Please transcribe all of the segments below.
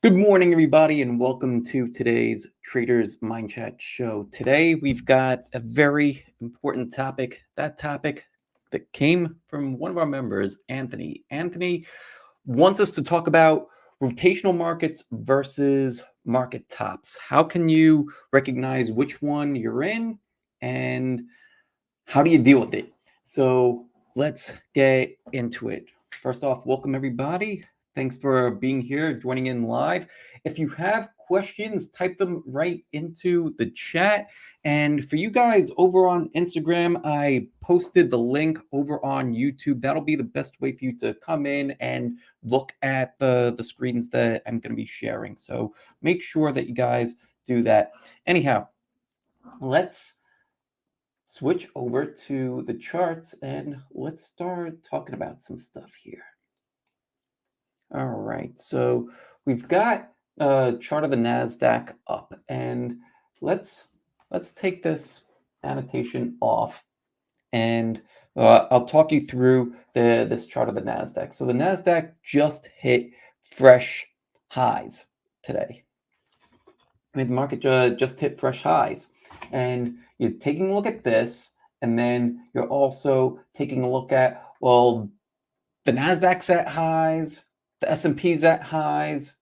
Good morning, everybody, and welcome to today's Traders Mindchat show. Today, we've got a very important topic. That topic that came from one of our members, Anthony. Anthony wants us to talk about rotational markets versus market tops. How can you recognize which one you're in, and how do you deal with it? So let's get into it. First off, welcome everybody. Thanks for being here, joining in live. If you have questions, type them right into the chat. And for you guys over on Instagram, I posted the link over on YouTube. That'll be the best way for you to come in and look at the screens that I'm going to be sharing. So make sure that you guys do that. Anyhow, let's switch over to the charts and let's start talking about some stuff here. All right, so we've got a chart of the NASDAQ up, and let's take this annotation off, and I'll talk you through this chart of the NASDAQ. So the NASDAQ just hit fresh highs today. I mean, the market just hit fresh highs, and you're taking a look at this, and then you're also taking a look at, well, the NASDAQ's at highs, the S&P's at highs,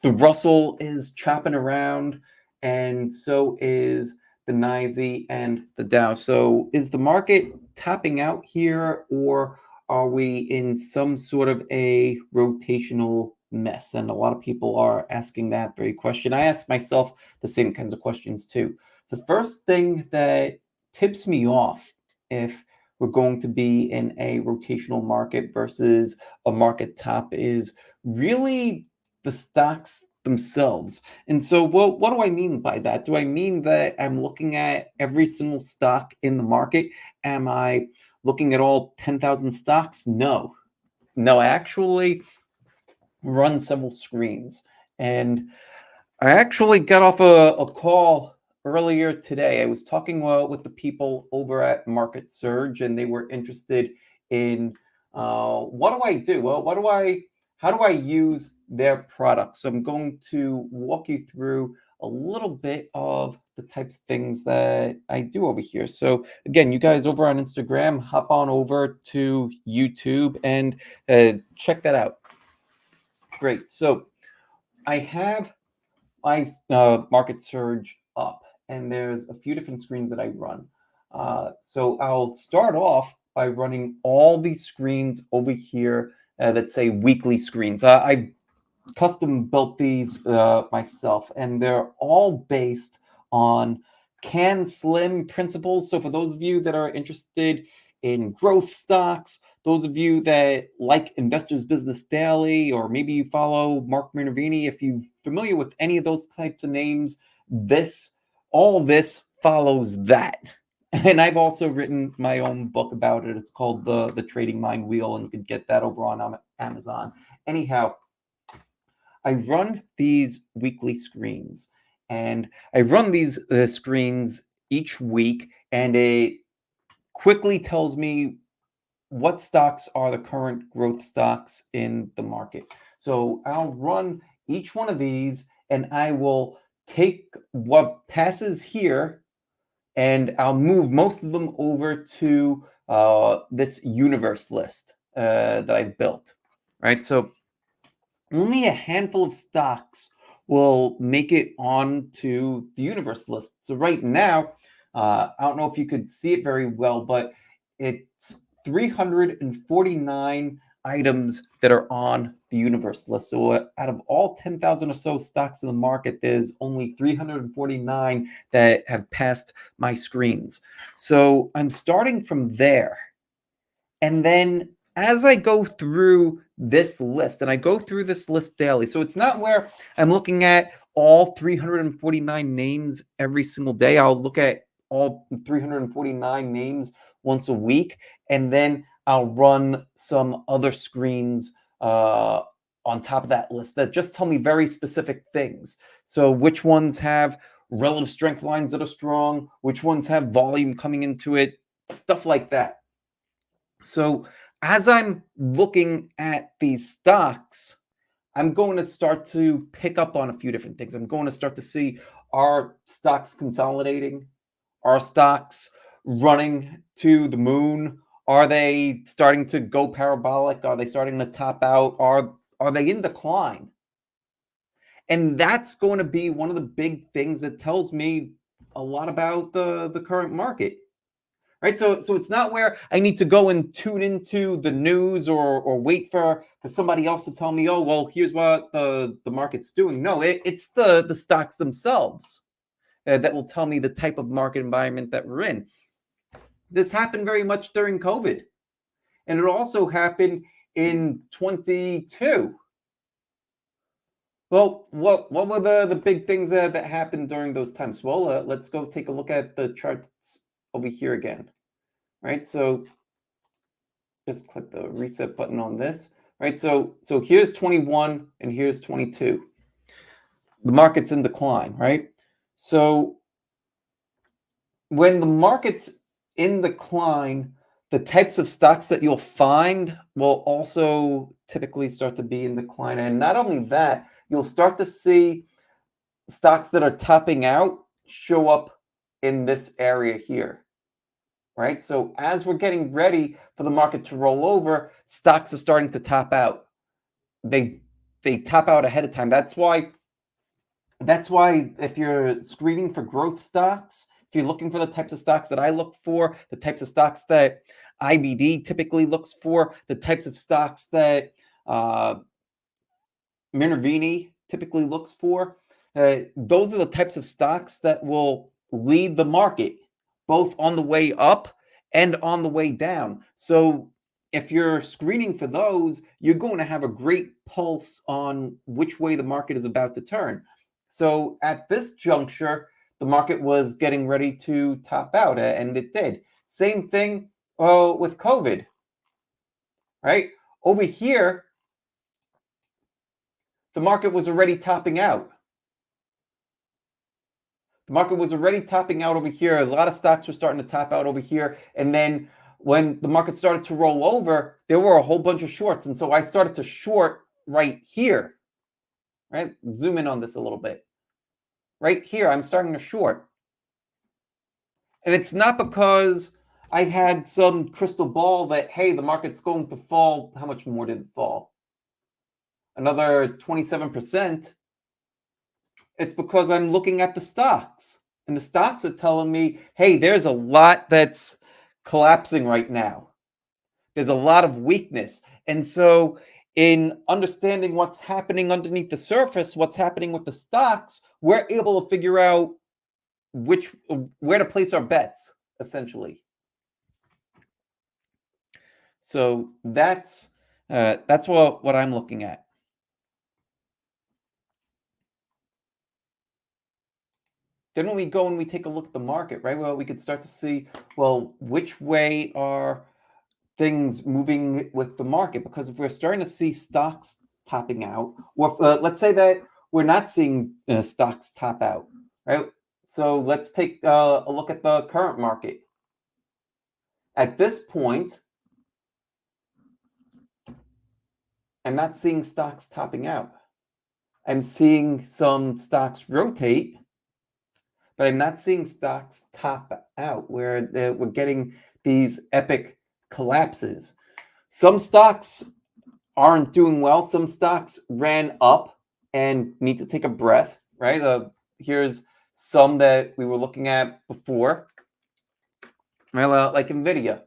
the Russell is chopping around, and so is the NYSE and the Dow. So is the market topping out here, or are we in some sort of a rotational mess? And a lot of people are asking that very question. I ask myself the same kinds of questions too. The first thing that tips me off if we're going to be in a rotational market versus a market top is really the stocks themselves. And so, well, what do I mean by that? Do I mean that I'm looking at every single stock in the market? Am I looking at all 10,000 stocks? No. No, I actually run several screens. And I actually got off a call earlier today. I was talking with the people over at Market Surge, and they were interested in what do I do? Well, how do I use their products? So I'm going to walk you through a little bit of the types of things that I do over here. So again, you guys over on Instagram, hop on over to YouTube and check that out. Great. So I have my Market Surge up, and there's a few different screens that I run. So I'll start off by running all these screens over here that say weekly screens. I custom built these myself, and they're all based on can slim principles. So for those of you that are interested in growth stocks, those of you that like Investors Business Daily, or maybe you follow Mark Minervini, if you're familiar with any of those types of names, all this follows that. And I've also written my own book about it. It's called the Trading Mind Wheel, and you can get that over on Amazon. Anyhow, I run these weekly screens, and I run these screens each week, and it quickly tells me what stocks are the current growth stocks in the market. So I'll run each one of these, and I will take what passes here, and I'll move most of them over to this universe list that I've built, right? So only a handful of stocks will make it onto the universe list. So right now, I don't know if you could see it very well, but it's 349 items that are on the universe list. So out of all 10,000 or so stocks in the market, there's only 349 that have passed my screens. So I'm starting from there. And then as I go through this list, and I go through this list daily, so it's not where I'm looking at all 349 names every single day. I'll look at all 349 names once a week, and then I'll run some other screens on top of that list that just tell me very specific things. So which ones have relative strength lines that are strong, which ones have volume coming into it, stuff like that. So as I'm looking at these stocks, I'm going to start to pick up on a few different things. I'm going to start to see, are stocks consolidating? Are stocks running to the moon? Are they starting to go parabolic? Are they starting to top out? Are they in decline? And that's going to be one of the big things that tells me a lot about the current market. Right. So it's not where I need to go and tune into the news or wait for somebody else to tell me, oh, well, here's what the market's doing. No, it's the stocks themselves that will tell me the type of market environment that we're in. This happened very much during COVID, and it also happened in 22. Well, what were the big things that happened during those times? Well, let's go take a look at the charts over here again. Right. So just click the reset button on this. Right. So here's 21 and here's 22. The market's in decline. Right. So when the market's in decline, the types of stocks that you'll find will also typically start to be in decline. And not only that, you'll start to see stocks that are topping out show up in this area here. Right. So as we're getting ready for the market to roll over, stocks are starting to top out. They they top out ahead of time. That's why if you're screening for growth stocks, if you're looking for the types of stocks that I look for, the types of stocks that IBD typically looks for, the types of stocks that uh, Minervini typically looks for, those are the types of stocks that will lead the market, both on the way up and on the way down. So if you're screening for those, you're going to have a great pulse on which way the market is about to turn. So at this juncture, the market was getting ready to top out, and it did. Same thing with COVID, right? Over here, the market was already topping out. The market was already topping out over here. A lot of stocks were starting to top out over here. And then when the market started to roll over, there were a whole bunch of shorts. And so I started to short right here, right? Zoom in on this a little bit. Right here, I'm starting to short. And it's not because I had some crystal ball that, hey, the market's going to fall. How much more did it fall? Another 27%. It's because I'm looking at the stocks, and the stocks are telling me, hey, there's a lot that's collapsing right now. There's a lot of weakness. And so, in understanding what's happening underneath the surface, what's happening with the stocks, we're able to figure out which where to place our bets, essentially. So that's what I'm looking at. Then when we go and we take a look at the market, right? Well, we could start to see, well, which way are things moving with the market? Because if we're starting to see stocks topping out, or let's say that we're not seeing stocks top out, right? So let's take a look at the current market. At this point, I'm not seeing stocks topping out. I'm seeing some stocks rotate, but I'm not seeing stocks top out where we're getting these epic collapses. Some stocks aren't doing well. Some stocks ran up and need to take a breath, right? Here's some that we were looking at before, right? Like NVIDIA.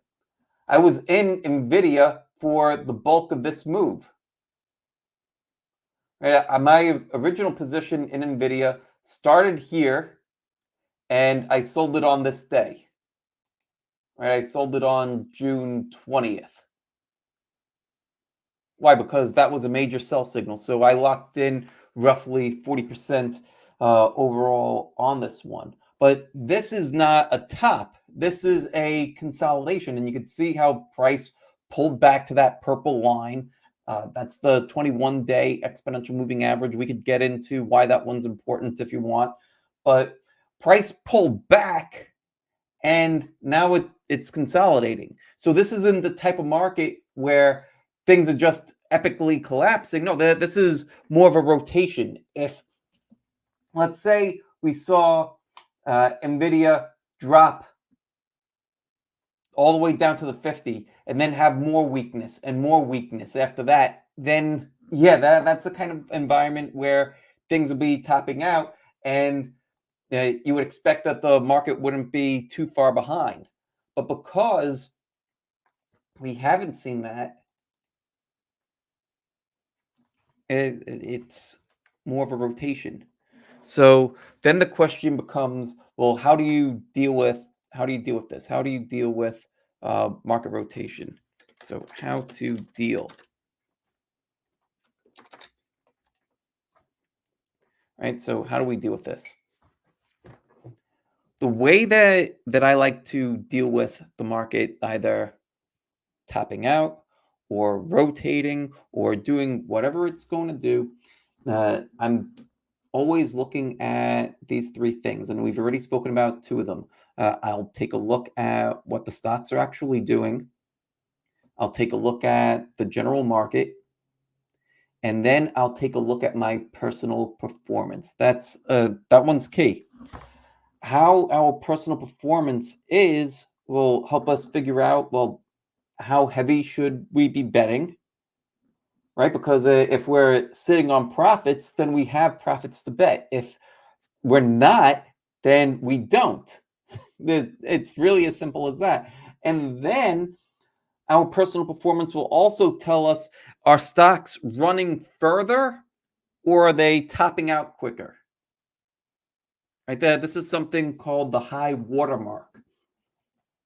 I was in NVIDIA for the bulk of this move. Right? My original position in NVIDIA started here, and I sold it on this day. Right? I sold it on June 20th. Why? Because that was a major sell signal. So I locked in roughly 40% overall on this one. But this is not a top. This is a consolidation. And you can see how price pulled back to that purple line. That's the 21-day exponential moving average. We could get into why that one's important if you want. But price pulled back, and now it's consolidating. So this isn't the type of market where things are just epically collapsing. No, this is more of a rotation. If, let's say, we saw Nvidia drop all the way down to the 50 and then have more weakness and more weakness after that, then yeah, that's the kind of environment where things will be topping out, and you would expect that the market wouldn't be too far behind. But because we haven't seen that, it's more of a rotation. So then the question becomes, well, how do you deal with this? How do you deal with market rotation? So how to deal, right? So how do we deal with this? The way that I like to deal with the market, either topping out or rotating or doing whatever it's going to do, I'm always looking at these three things, and we've already spoken about two of them. I'll take a look at what the stocks are actually doing. I'll take a look at the general market, and then I'll take a look at my personal performance. That one's key. How our personal performance is will help us figure out, well, how heavy should we be betting, right? Because if we're sitting on profits, then we have profits to bet. If we're not, then we don't. It's really as simple as that. And then our personal performance will also tell us, are stocks running further or are they topping out quicker? Right there, this is something called the high watermark.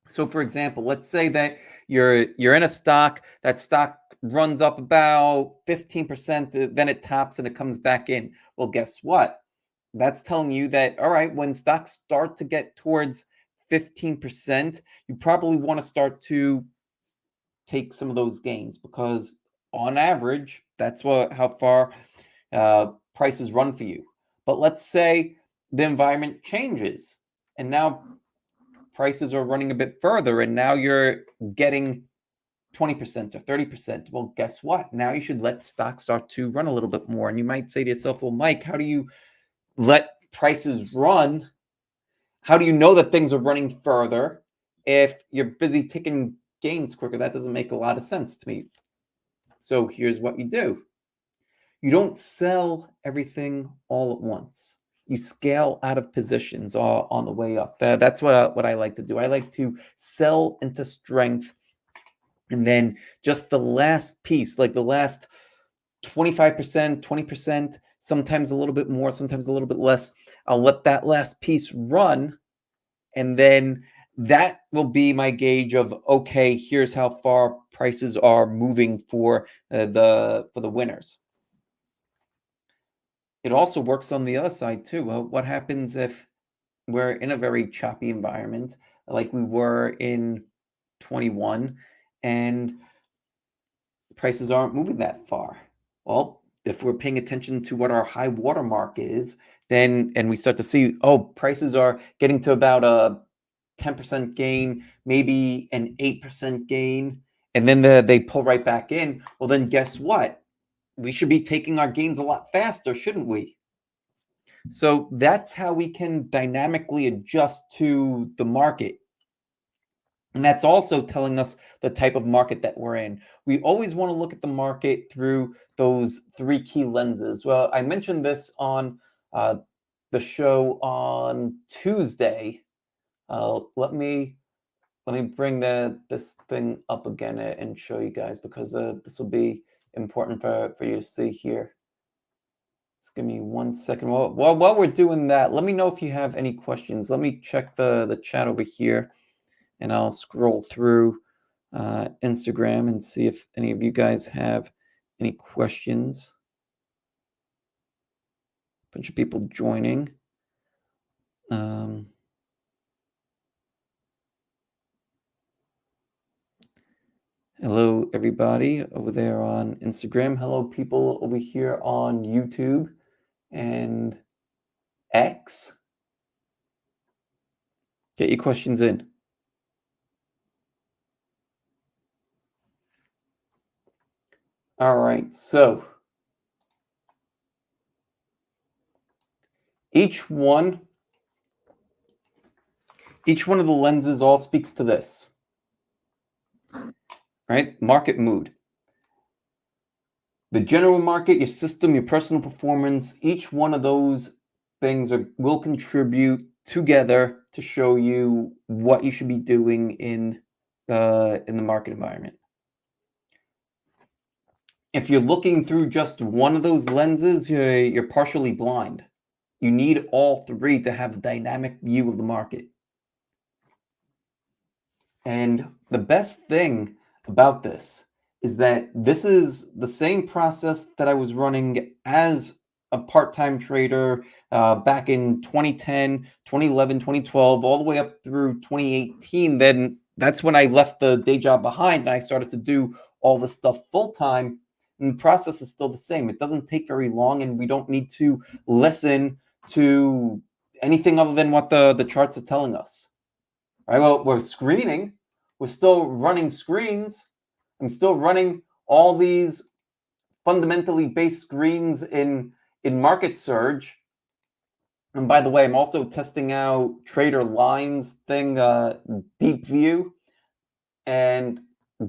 So for example, let's say that you're in a stock, that stock runs up about 15%, then it tops and it comes back in. Well, guess what? That's telling you that, all right, when stocks start to get towards 15%, you probably want to start to take some of those gains, because on average, that's how far prices run for you. But let's say the environment changes and now prices are running a bit further, and now you're getting 20% or 30%. Well, guess what? Now you should let stocks start to run a little bit more. And you might say to yourself, well, Mike, how do you let prices run? How do you know that things are running further if you're busy taking gains quicker? That doesn't make a lot of sense to me. So here's what you do. You don't sell everything all at once. You scale out of positions on the way up. That's what I like to do. I like to sell into strength, and then just the last piece, like the last 25%, 20%, sometimes a little bit more, sometimes a little bit less. I'll let that last piece run, and then that will be my gauge of, okay, here's how far prices are moving for the winners. It also works on the other side too. Well, what happens if we're in a very choppy environment like we were in 21, and prices aren't moving that far? Well, if we're paying attention to what our high watermark is, then and we start to see, oh, prices are getting to about a 10% gain, maybe an 8% gain, and then they pull right back in. Well, then guess what? We should be taking our gains a lot faster, shouldn't we? So that's how we can dynamically adjust to the market. And that's also telling us the type of market that we're in. We always want to look at the market through those three key lenses. Well, I mentioned this on the show on Tuesday. Let me bring this thing up again and show you guys, because this will be important for you to see here. Just give me 1 second. While we're doing that, let me know if you have any questions. Let me check the chat over here, and I'll scroll through Instagram and see if any of you guys have any questions. Bunch of people joining. Hello, everybody over there on Instagram. Hello, people over here on YouTube and X. Get your questions in. All right. So each one, each one of the lenses all speaks to this, right? Market mood. The general market, your system, your personal performance, each one of those things will contribute together to show you what you should be doing in the market environment. If you're looking through just one of those lenses, you're partially blind. You need all three to have a dynamic view of the market. And the best thing about this is that this is the same process that I was running as a part-time trader back in 2010, 2011, 2012, all the way up through 2018. Then that's when I left the day job behind and I started to do all this stuff full-time. And the process is still the same. It doesn't take very long, and we don't need to listen to anything other than what the charts are telling us. Right? Well, we're screening. We're still running screens. I'm still running all these fundamentally based screens in Market Surge. And by the way, I'm also testing out Trader Lines thing, Deep View, and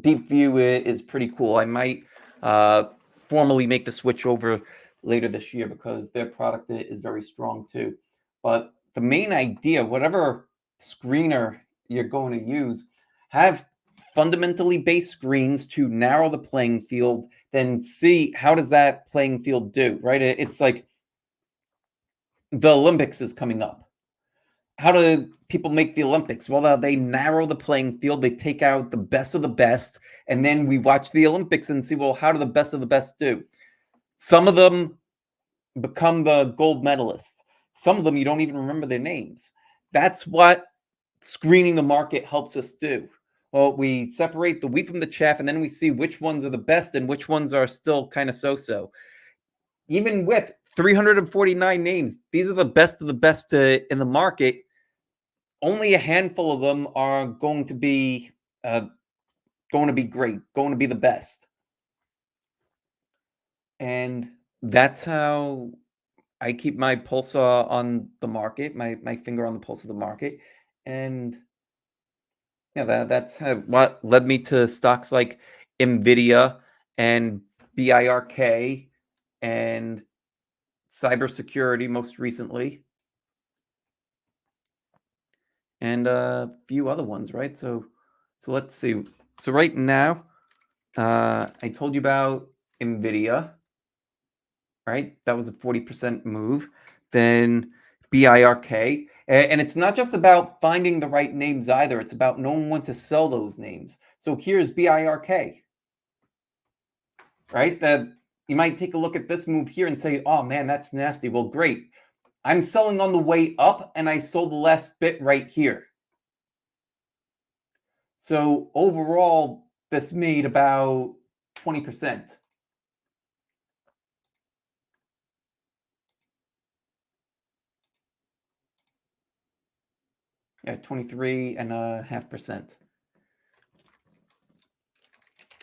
Deep View is pretty cool. I might uh, formally make the switch over later this year because their product is very strong too. But the main idea, whatever screener you're going to use, have fundamentally based screens to narrow the playing field, then see how does that playing field do, right? It's like the Olympics is coming up. How do people make the Olympics? Well, they narrow the playing field. They take out the best of the best, and then we watch the Olympics and see, well, how do the best of the best do? Some of them become the gold medalists. Some of them you don't even remember their names. That's what screening the market helps us do. Well, we separate the wheat from the chaff, and then we see which ones are the best and which ones are still kind of so-so. Even with 349 names, these are the best of the best in the market. Only a handful of them are uh, going to be great, going to be the best, and that's how I keep my pulse on the market, my finger on the pulse of the market, and yeah, that's what led me to stocks like Nvidia and BIRK and cybersecurity most recently, and a few other ones, right? So let's see. So right now, I told you about Nvidia, right? That was a 40% move. Then BIRK. And it's not just about finding the right names either. It's about knowing when to sell those names. So here's BIRK, right? That you might take a look at this move here and say, oh man, that's nasty. Well, great. I'm selling on the way up and I sold the last bit right here. So overall, this made about 20%. Yeah, 23.5%.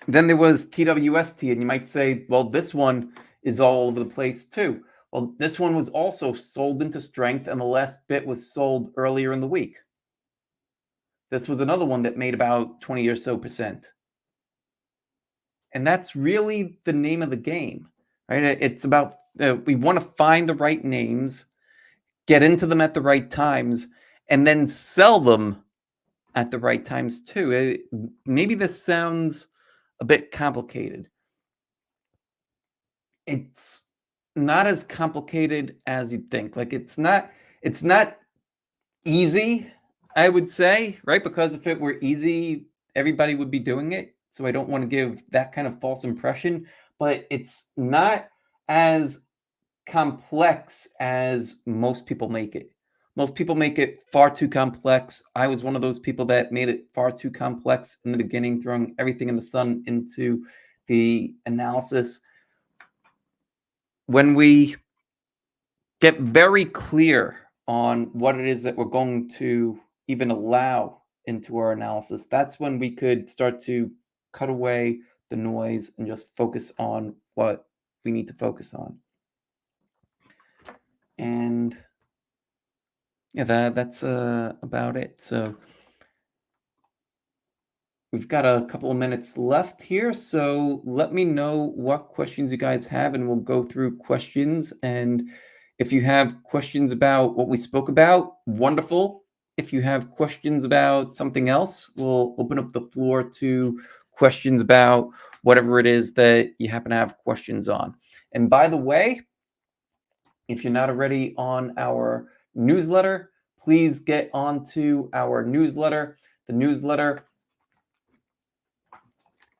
Then there was TWST, and you might say, well, this one is all over the place too. Well, this one was also sold into strength, and the last bit was sold earlier in the week. This was another one that made about 20 or so percent. And that's really the name of the game, right? It's about we want to find the right names, get into them at the right times, and then sell them at the right times too. Maybe this sounds a bit complicated. It's not as complicated as you'd think. Like it's not easy, I would say, right? Because if it were easy, everybody would be doing it. So I don't want to give that kind of false impression, but it's not as complex as most people make it. Most people make it far too complex. I was one of those people that made it far too complex in the beginning, throwing everything in the sun into the analysis. When we get very clear on what it is that we're going to even allow into our analysis, that's when we could start to cut away the noise and just focus on what we need to focus on. And yeah, that's about it. So we've got a couple of minutes left here, so let me know what questions you guys have, and we'll go through questions. And if you have questions about what we spoke about, wonderful. If you have questions about something else, we'll open up the floor to questions about whatever it is that you happen to have questions on. And by the way, if you're not already on our newsletter, please get onto our newsletter. The newsletter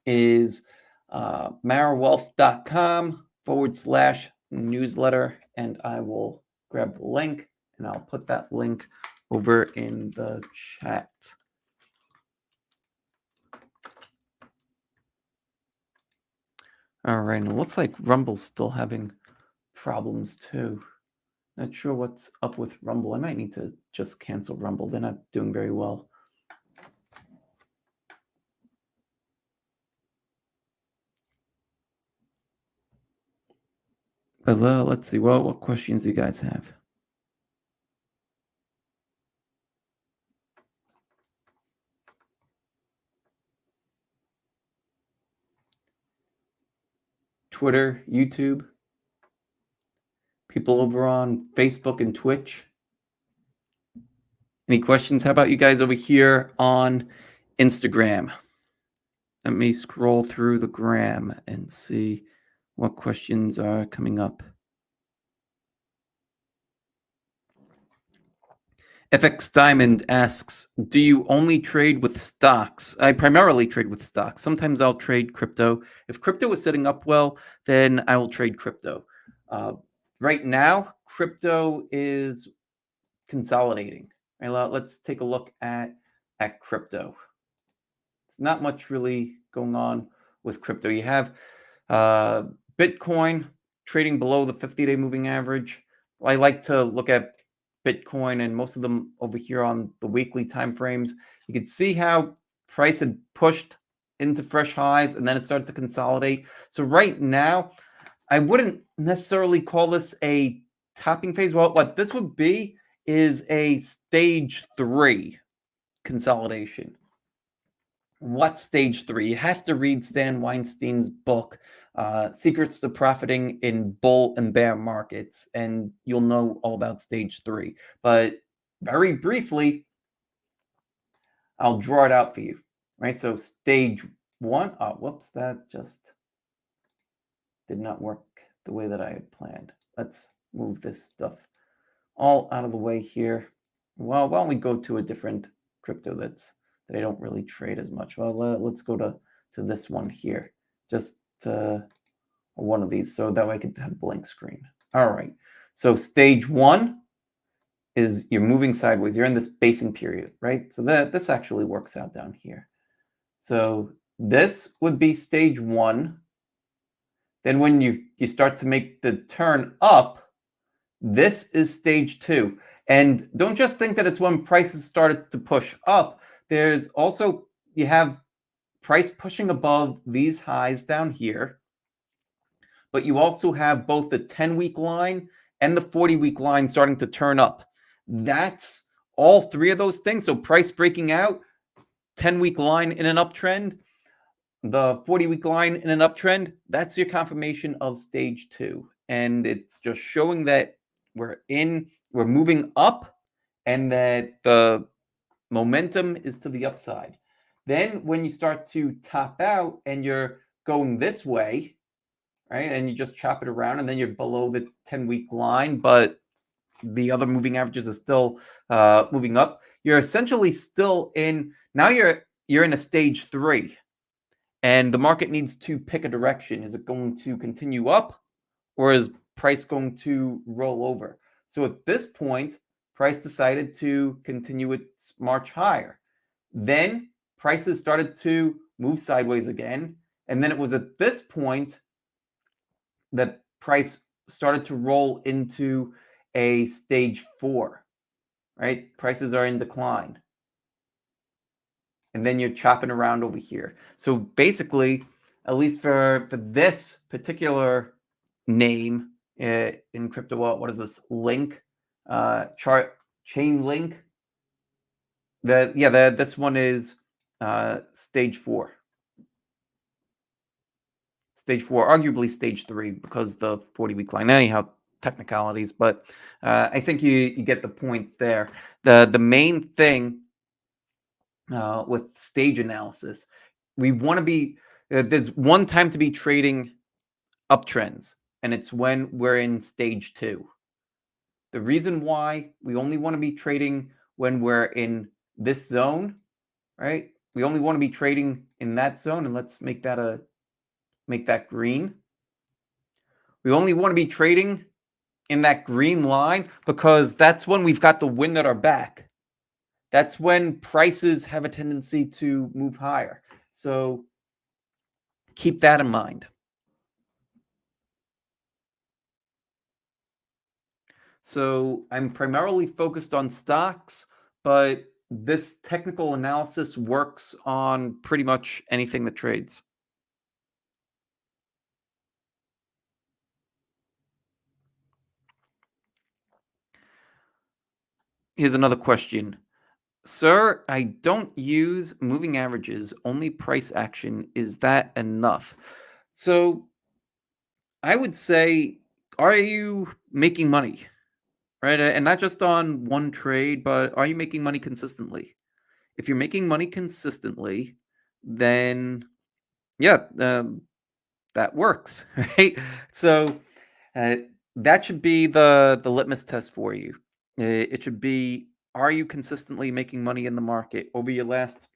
is marawealth.com/newsletter, and I will grab the link and I'll put that link over in the chat. All right, and it looks like Rumble's still having problems too. Not sure what's up with Rumble. I might need to just cancel Rumble. They're not doing very well. But let's see. Well, what questions do you guys have? Twitter, YouTube, people over on Facebook and Twitch. Any questions? How about you guys over here on Instagram? Let me scroll through the gram and see what questions are coming up. FX Diamond asks, do you only trade with stocks? I primarily trade with stocks. Sometimes I'll trade crypto. If crypto is setting up well, then I will trade crypto. Right now, crypto is consolidating. Right, let's take a look at crypto. It's not much really going on with crypto. You have Bitcoin trading below the 50-day moving average. I like to look at Bitcoin and most of them over here on the weekly time frames. You can see how price had pushed into fresh highs and then it started to consolidate. So right now, I wouldn't necessarily call this a topping phase. Well, what this would be is a stage 3 consolidation. What's stage 3? You have to read Stan Weinstein's book, Secrets to Profiting in Bull and Bear Markets, and you'll know all about stage 3. But very briefly, I'll draw it out for you. Right? So stage 1, oh, whoops, that just did not work the way that I had planned. Let's move this stuff all out of the way here. Well, why don't we go to a different crypto that I don't really trade as much. Well, let's go to this one here. Just one of these, so that way I could have a blank screen. All right. So stage 1 is you're moving sideways. You're in this basing period, right? So this actually works out down here. So this would be stage 1. Then when you start to make the turn up, this is stage 2. And don't just think that it's when prices started to push up. There's also, you have price pushing above these highs down here, but you also have both the 10-week line and the 40-week line starting to turn up. That's all three of those things. So price breaking out, 10-week line in an uptrend, the 40-week line in an uptrend, that's your confirmation of stage 2. And it's just showing that we're moving up and that the momentum is to the upside. Then when you start to top out and you're going this way, right, and you just chop it around and then you're below the 10-week line, but the other moving averages are still moving up, you're essentially still in, now you're in a stage 3. And the market needs to pick a direction. Is it going to continue up or is price going to roll over? So at this point, price decided to continue its march higher. Then prices started to move sideways again. And then it was at this point that price started to roll into a stage 4, right? Prices are in decline. And then you're chopping around over here. So basically, at least for this particular name in crypto wallet. What is this link? Chart chain link. This one is stage 4. Stage 4, arguably stage 3, because the 40-week line. Anyhow, technicalities, but I think you get the point there. The main thing with stage analysis, we want to be there's one time to be trading uptrends, and it's when we're in stage 2. The reason why we only want to be trading when we're in this zone, right? We only want to be trading in that zone, and let's make that green. We only want to be trading in that green line because that's when we've got the wind at our back. That's when prices have a tendency to move higher. So keep that in mind. So I'm primarily focused on stocks, but this technical analysis works on pretty much anything that trades. Here's another question. Sir, I don't use moving averages, only price action. Is that enough? So I would say, are you making money? Right? And not just on one trade, but are you making money consistently? If you're making money consistently, then yeah, that works, right? So uh, that should be the litmus test for you. It should be, are you consistently making money in the market over your last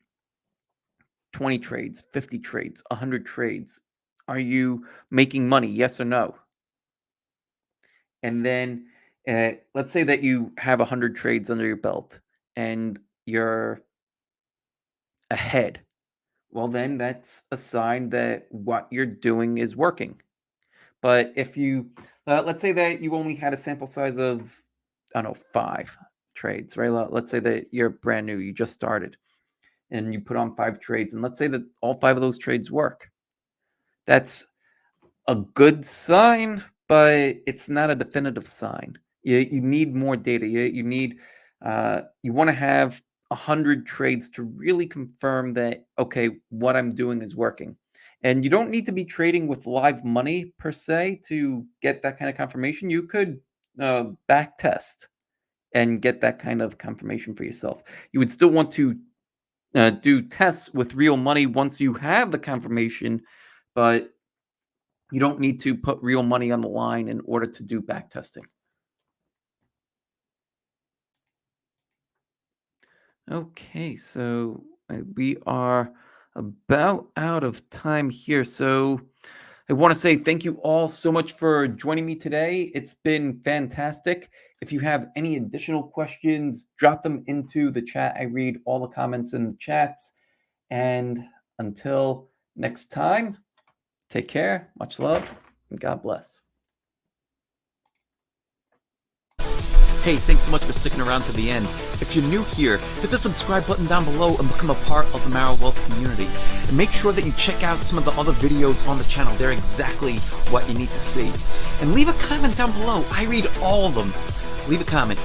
20 trades, 50 trades, 100 trades? Are you making money? Yes or no? And then let's say that you have 100 trades under your belt and you're ahead. Well, then that's a sign that what you're doing is working. But if you, let's say that you only had a sample size of, I don't know, 5 trades, right? Let's say that you're brand new, you just started, and you put on 5 trades, and let's say that all 5 of those trades work. That's a good sign, but it's not a definitive sign. You need more data. You need you want to have 100 trades to really confirm that, okay, what I'm doing is working. And you don't need to be trading with live money per se to get that kind of confirmation. You could back test and get that kind of confirmation for yourself. You would still want to do tests with real money once you have the confirmation, but you don't need to put real money on the line in order to do back testing. Okay, so we are about out of time here. So I want to say thank you all so much for joining me today. It's been fantastic. If you have any additional questions, drop them into the chat. I read all the comments in the chats. And until next time, take care, much love, and God bless. Hey, thanks so much for sticking around to the end. If you're new here, hit the subscribe button down below and become a part of the Mara Wealth community. And make sure that you check out some of the other videos on the channel. They're exactly what you need to see. And leave a comment down below. I read all of them. Leave a comment.